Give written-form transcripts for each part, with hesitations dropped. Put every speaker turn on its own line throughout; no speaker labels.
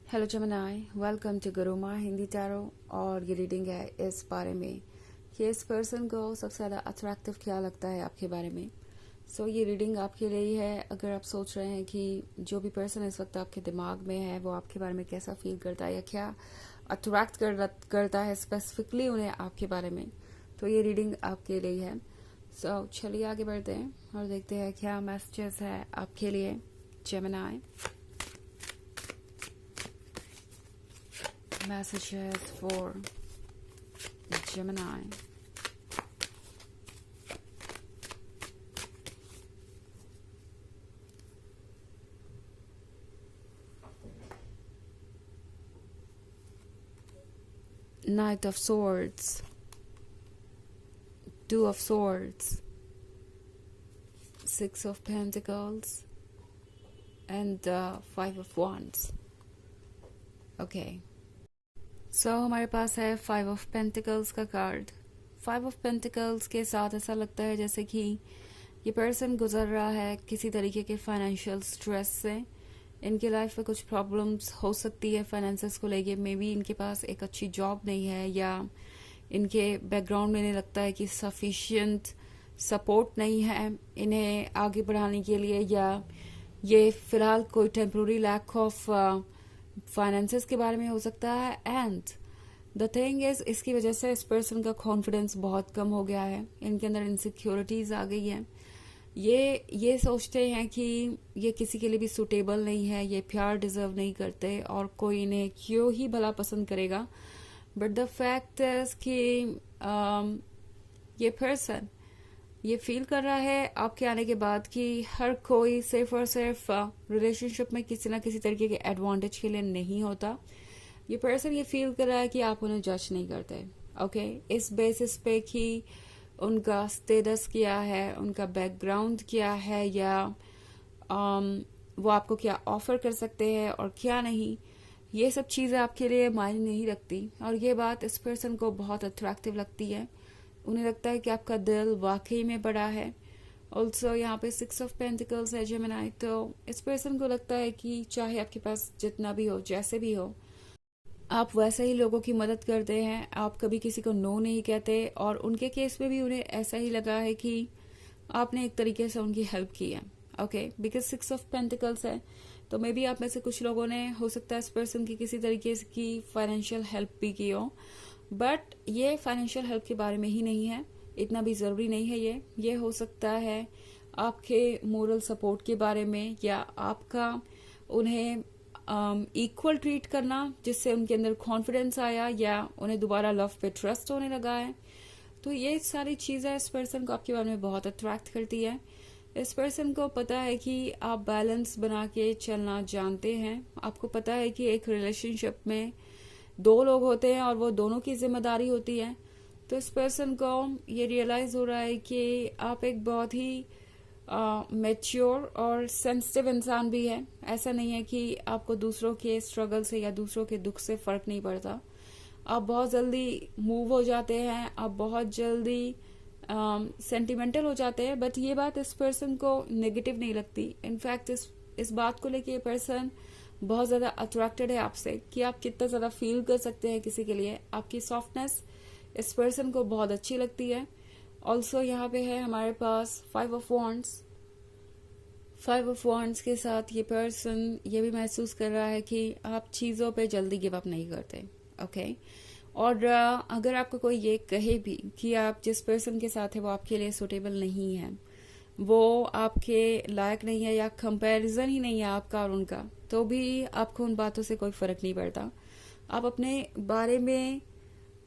Hello जमनाई, welcome to Guruma Hindi tarot. और ये रीडिंग है इस बारे में कि इस पर्सन को सबसे ज़्यादा अट्रैक्टिव क्या लगता है आपके बारे में। ये रीडिंग आपके लिए ही है। अगर आप सोच रहे हैं कि जो भी पर्सन इस वक्त आपके दिमाग में है वो आपके बारे में कैसा फील करता है या क्या अट्रैक्ट करता है स्पेसिफिकली उन्हें आपके बारे में, तो ये रीडिंग आपके लिए है। चलिए आगे बढ़ते हैं और देखते हैं क्या मैसेजेस है आपके लिए Gemini. Messages for Gemini. Knight of Swords, Two of Swords, Six of Pentacles, and Five of Wands. Okay. हमारे पास है फाइव ऑफ पेंटिकल्स का कार्ड। फाइव ऑफ पेंटिकल्स के साथ ऐसा लगता है जैसे कि ये पर्सन गुजर रहा है किसी तरीके के फाइनेंशियल स्ट्रेस से। इनके लाइफ में कुछ प्रॉब्लम्स हो सकती है फाइनेंसेस को लेके। मे बी इनके पास एक अच्छी जॉब नहीं है या इनके बैकग्राउंड में इन्हें लगता है कि सफिशिएंट सपोर्ट नहीं है इन्हें आगे बढ़ाने के लिए, या ये फिलहाल कोई टेम्प्रोरी लैक ऑफ फाइनेंसेस के बारे में हो सकता है। एंड द थिंग इज, इसकी वजह से इस पर्सन का कॉन्फिडेंस बहुत कम हो गया है। इनके अंदर इनसिक्योरिटीज आ गई हैं। ये सोचते हैं कि ये किसी के लिए भी सुटेबल नहीं है, ये प्यार डिजर्व नहीं करते और कोई इन्हें क्यों ही भला पसंद करेगा। बट द फैक्ट इज कि ये पर्सन ये फील कर रहा है आपके आने के बाद कि हर कोई सिर्फ और सिर्फ रिलेशनशिप में किसी ना किसी तरीके के एडवांटेज के लिए नहीं होता। ये पर्सन ये फील कर रहा है कि आप उन्हें जज नहीं करते। ओके, इस बेसिस पे कि उनका स्टेटस क्या है, उनका बैकग्राउंड क्या है, या वो आपको क्या ऑफर कर सकते हैं और क्या नहीं, ये सब चीज़ें आपके लिए मायने नहीं रखती। और ये बात इस पर्सन को बहुत अट्रैक्टिव लगती है। उन्हें लगता है कि आपका दिल वाकई में बड़ा है। ऑल्सो यहाँ पे सिक्स ऑफ पेंटिकल्स है जेमिनी, तो इस पर्सन को लगता है कि चाहे आपके पास जितना भी हो, जैसे भी हो, आप वैसे ही लोगों की मदद करते हैं। आप कभी किसी को नो नहीं कहते। और उनके केस में भी उन्हें ऐसा ही लगा है कि आपने एक तरीके से उनकी हेल्प की है। Okay, because six of pentacles है, तो मे बी आप में से कुछ लोगों ने हो सकता है इस पर्सन की किसी तरीके की फाइनेंशियल हेल्प भी की हो। बट ये फाइनेंशियल हेल्प के बारे में ही नहीं है, इतना भी ज़रूरी नहीं है। ये हो सकता है आपके मोरल सपोर्ट के बारे में, या आपका उन्हें इक्वल ट्रीट करना जिससे उनके अंदर कॉन्फिडेंस आया, या उन्हें दोबारा लव पे ट्रस्ट होने लगा है। तो ये सारी चीज़ें इस पर्सन को आपके बारे में बहुत अट्रैक्ट करती है। इस पर्सन को पता है कि आप बैलेंस बना के चलना जानते हैं। आपको पता है कि एक रिलेशनशिप में दो लोग होते हैं और वो दोनों की जिम्मेदारी होती है। तो इस पर्सन को ये रियलाइज हो रहा है कि आप एक बहुत ही मैच्योर और सेंसिटिव इंसान भी है। ऐसा नहीं है कि आपको दूसरों के स्ट्रगल से या दूसरों के दुख से फर्क नहीं पड़ता। आप बहुत जल्दी मूव हो जाते हैं, आप बहुत जल्दी सेंटिमेंटल हो जाते हैं। बट ये बात इस पर्सन को नेगेटिव नहीं लगती। इनफैक्ट इस बात को लेके ये पर्सन बहुत ज्यादा अट्रैक्टेड है आपसे कि आप कितना ज्यादा फील कर सकते हैं किसी के लिए। आपकी सॉफ्टनेस इस पर्सन को बहुत अच्छी लगती है। ऑल्सो यहाँ पे है हमारे पास five of wands. Five of wands के साथ ये पर्सन ये भी महसूस कर रहा है कि आप चीज़ों पे जल्दी गिव अप नहीं करते। ओके, और अगर आपको कोई ये कहे भी कि आप जिस पर्सन के साथ है वो आपके लिए सुटेबल नहीं है, वो आपके लायक नहीं है, या कंपैरिजन ही नहीं है आपका और उनका, तो भी आपको उन बातों से कोई फर्क नहीं पड़ता। आप अपने बारे में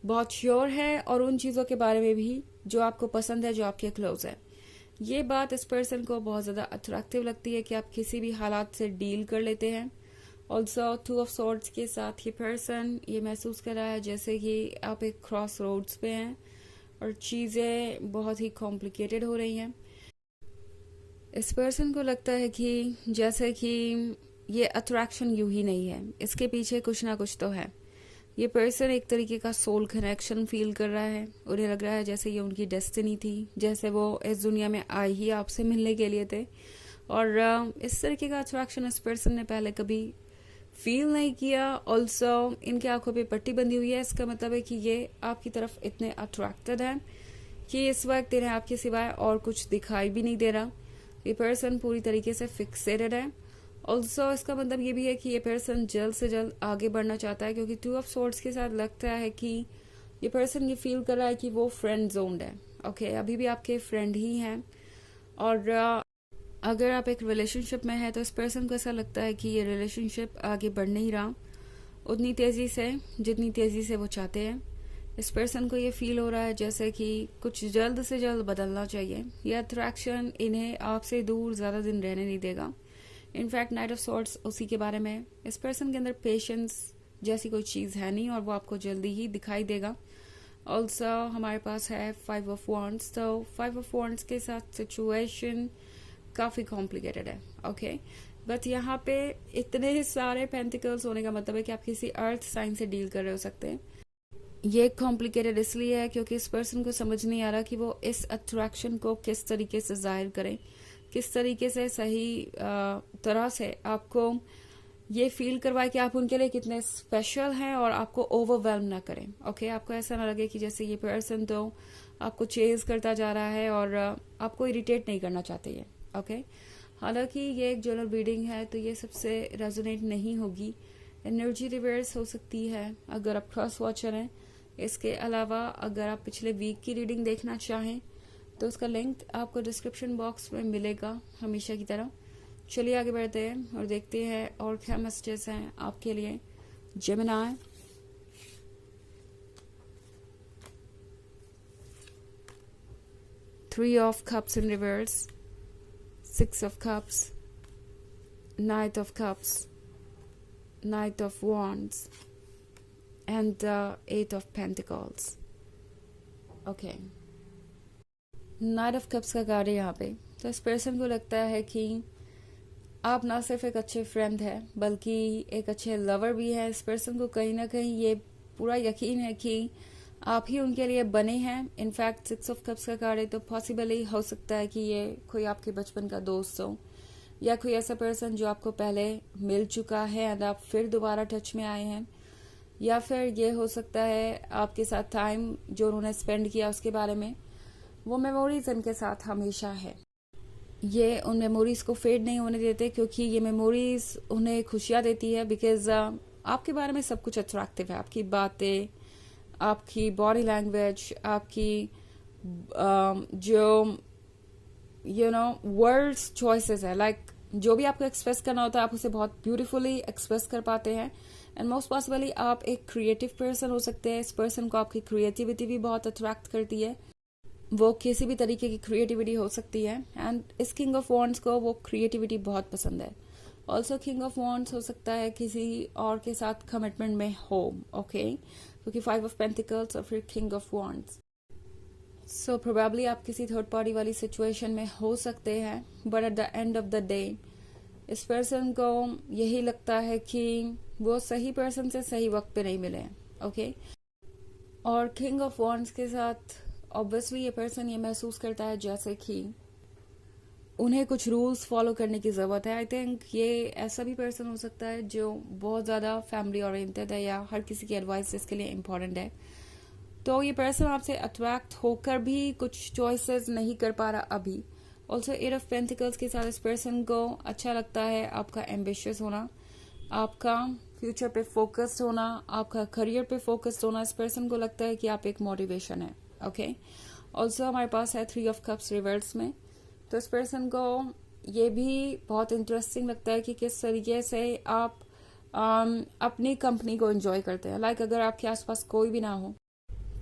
बहुत श्योर है और उन चीज़ों के बारे में भी जो आपको पसंद है, जो आपके क्लोज है। ये बात इस पर्सन को बहुत ज़्यादा अट्रैक्टिव लगती है कि आप किसी भी हालात से डील कर लेते हैं। ऑल्सो टू ऑफ सॉर्ड्स के साथ ये पर्सन ये महसूस कर रहा है जैसे कि आप एक क्रॉस रोड्स पे हैं और चीज़ें बहुत ही कॉम्प्लिकेटेड हो रही हैं। इस पर्सन को लगता है कि जैसे कि ये अट्रैक्शन यूं ही नहीं है, इसके पीछे कुछ ना कुछ तो है। ये पर्सन एक तरीके का सोल कनेक्शन फील कर रहा है। उन्हें लग रहा है जैसे ये उनकी डेस्टिनी थी, जैसे वो इस दुनिया में आए ही आपसे मिलने के लिए थे। और इस तरीके का अट्रैक्शन इस पर्सन ने पहले कभी फील नहीं किया। ऑल्सो इनके आंखों पे पट्टी बंधी हुई है, इसका मतलब है कि ये आपकी तरफ इतने अट्रैक्टेड हैं कि इस वक्त इन्हें आपके सिवाय और कुछ दिखाई भी नहीं दे रहा। ये पर्सन पूरी तरीके से फिक्सेटेड है। ऑल्सो इसका मतलब ये भी है कि ये पर्सन जल्द से जल्द आगे बढ़ना चाहता है, क्योंकि 2 ऑफ सोर्ड्स के साथ लगता है कि ये पर्सन ये फील कर रहा है कि वो फ्रेंड जोन्ड है। ओके, अभी भी आपके फ्रेंड ही हैं। और अगर आप एक रिलेशनशिप में हैं तो इस पर्सन को ऐसा लगता है कि ये रिलेशनशिप आगे बढ़ नहीं रहा उतनी तेजी से जितनी तेजी से वो चाहते हैं। इस पर्सन को ये फील हो रहा है जैसे कि कुछ जल्द से जल्द बदलना चाहिए। ये अट्रैक्शन इन्हें आपसे दूर ज्यादा दिन रहने नहीं देगा। इनफैक्ट नाइट ऑफ सॉर्ट्स उसी के बारे में। इस पर्सन के अंदर पेशेंस जैसी कोई चीज है नहीं और वो आपको जल्दी ही दिखाई देगा। ऑल्सो हमारे पास है 5 ऑफ वॉन्ड्स। तो 5 ऑफ वॉन्ड्स के साथ सिचुएशन काफी कॉम्प्लिकेटेड है। ओके, बट यहाँ पे इतने सारे पेंटिकल्स होने का मतलब है कि आप किसी अर्थ साइन से डील कर रहे हो सकते हैं। ये कॉम्प्लिकेटेड इसलिए है क्योंकि इस पर्सन को समझ नहीं आ रहा कि वो इस अट्रैक्शन को किस तरीके से जाहिर करें, किस तरीके से सही तरह से आपको ये फील करवाए कि आप उनके लिए कितने स्पेशल हैं और आपको ओवरवेल्म ना करें। ओके, आपको ऐसा ना लगे कि जैसे ये पर्सन तो आपको चेज करता जा रहा है और आपको इरिटेट नहीं करना चाहते ये। ओके, हालांकि ये एक जनरल रीडिंग है तो ये सबसे रेजोनेट नहीं होगी। एनर्जी रिवर्स हो सकती है अगर आप क्रॉस वॉचर हैं। इसके अलावा अगर आप पिछले वीक की रीडिंग देखना चाहें तो उसका लिंक आपको डिस्क्रिप्शन बॉक्स में मिलेगा हमेशा की तरह। चलिए आगे बढ़ते हैं और देखते हैं और क्या मैसेजेस हैं आपके लिए Gemini. Three of cups in reverse, 6 of cups, Knight of cups, Knight of wands, and 8 of pentacles. Okay. Knight of cups का कार्ड है यहाँ पे। तो इस पर्सन को लगता है कि आप ना सिर्फ एक अच्छे फ्रेंड है बल्कि एक अच्छे लवर भी है। इस पर्सन को कहीं ना कहीं ये पूरा यकीन है कि आप ही उनके लिए बने हैं। इनफैक्ट 6 ऑफ कप्स का कार्ड है तो पॉसिबली हो सकता है कि ये कोई आपके बचपन का दोस्त हो या कोई ऐसा पर्सन जो आपको पहले मिल चुका है एंड आप फिर दोबारा टच में आए हैं, या फिर ये हो सकता है आपके साथ टाइम जो उन्होंने स्पेंड किया उसके बारे में वो मेमोरीज इनके साथ हमेशा है। ये उन मेमोरीज को फेड नहीं होने देते क्योंकि ये मेमोरीज उन्हें खुशियां देती है। बिकॉज आपके बारे में सब कुछ अट्रैक्टिव है, आपकी बातें, आपकी बॉडी लैंग्वेज, आपकी जो वर्ड्स चॉइसेस है, लाइक जो भी आपको एक्सप्रेस करना होता है आप उसे बहुत ब्यूटीफुली एक्सप्रेस कर पाते हैं। एंड मोस्ट पॉसिबली आप एक क्रिएटिव पर्सन हो सकते हैं। इस पर्सन को आपकी क्रिएटिविटी भी बहुत अट्रैक्ट करती है। वो किसी भी तरीके की क्रिएटिविटी हो सकती है एंड इस किंग ऑफ वॉन्ड्स को वो क्रिएटिविटी बहुत पसंद है। ऑल्सो किंग ऑफ वॉन्ड्स हो सकता है किसी और के साथ कमिटमेंट में हो। ओके, क्योंकि 5 ऑफ पेंटिकल्स और फिर king of wands. So probably आप किसी थर्ड पार्टी वाली सिचुएशन में हो सकते हैं, but at the end of the day इस पर्सन को यही लगता है कि वो सही पर्सन से सही वक्त पे नहीं मिले। ओके, और किंग ऑफ वॉन्ड्स के साथ ऑब्वियसली ये पर्सन ये महसूस करता है जैसे कि उन्हें कुछ रूल्स फॉलो करने की जरूरत है। आई थिंक ये ऐसा भी पर्सन हो सकता है जो बहुत ज्यादा फैमिली ओरिएंटेड है या हर किसी की एडवाइस इसके लिए इम्पोर्टेंट है। तो ये पर्सन आपसे अट्रैक्ट होकर भी कुछ चॉइसेस नहीं कर पा रहा अभी। ऑल्सो 8 ऑफ पेंटिकल्स के साथ इस पर्सन को अच्छा लगता है आपका एम्बिशियस होना, आपका फ्यूचर पे फोकस्ड होना, आपका करियर पे फोकस्ड होना। इस पर्सन को लगता है कि आप एक मोटिवेशन है। ओके, ऑल्सो हमारे पास है 3 ऑफ कप्स रिवर्स में। तो इस पर्सन को ये भी बहुत इंटरेस्टिंग लगता है कि किस तरीके से आप अपनी कंपनी को एंजॉय करते हैं। लाइक अगर आपके आसपास कोई भी ना हो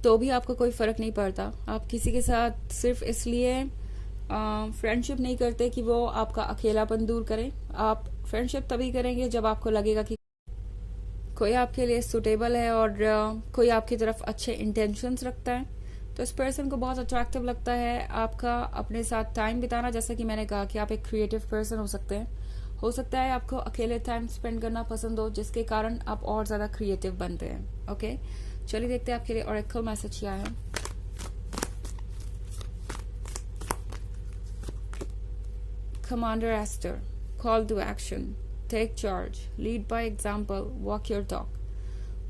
तो भी आपको कोई फर्क नहीं पड़ता। आप किसी के साथ सिर्फ इसलिए फ्रेंडशिप नहीं करते कि वो आपका अकेलापन दूर करे। आप फ्रेंडशिप तभी करेंगे जब आपको लगेगा कि कोई आपके लिए सुटेबल है और कोई आपकी तरफ अच्छे इंटेंशंस रखता है। तो इस पर्सन को बहुत अट्रैक्टिव लगता है आपका अपने साथ टाइम बिताना। जैसा कि मैंने कहा कि आप एक क्रिएटिव पर्सन हो सकते हैं। हो सकता है आपको अकेले टाइम स्पेंड करना पसंद हो जिसके कारण आप और ज्यादा क्रिएटिव बनते हैं। ओके, चलिए देखते हैं आपके लिए ऑरेकल मैसेज क्या है। Commander Esther, call to action. Take charge, lead by example, walk your talk.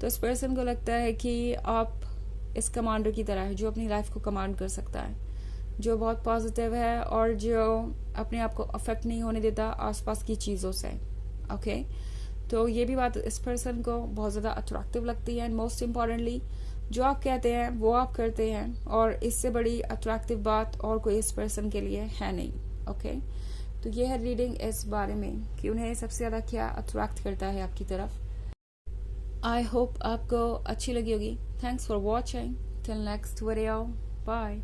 तो इस पर्सन को लगता है कि आप इस कमांडर की तरह है जो अपनी लाइफ को कमांड कर सकता है, जो बहुत पॉजिटिव है और जो अपने आप को अफेक्ट नहीं होने देता आसपास की चीज़ों से। ओके, तो ये भी बात इस पर्सन को बहुत ज़्यादा अट्रैक्टिव लगती है। एंड मोस्ट इम्पॉर्टेंटली जो आप कहते हैं वो आप करते हैं, और इससे बड़ी अट्रैक्टिव बात और कोई इस पर्सन के लिए है नहीं। ओके, तो ये है रीडिंग इस बारे में कि उन्हें सबसे ज़्यादा क्या अट्रैक्ट करता है आपकी तरफ। आई होप आपको अच्छी लगी होगी। Thanks for watching, till next video, bye.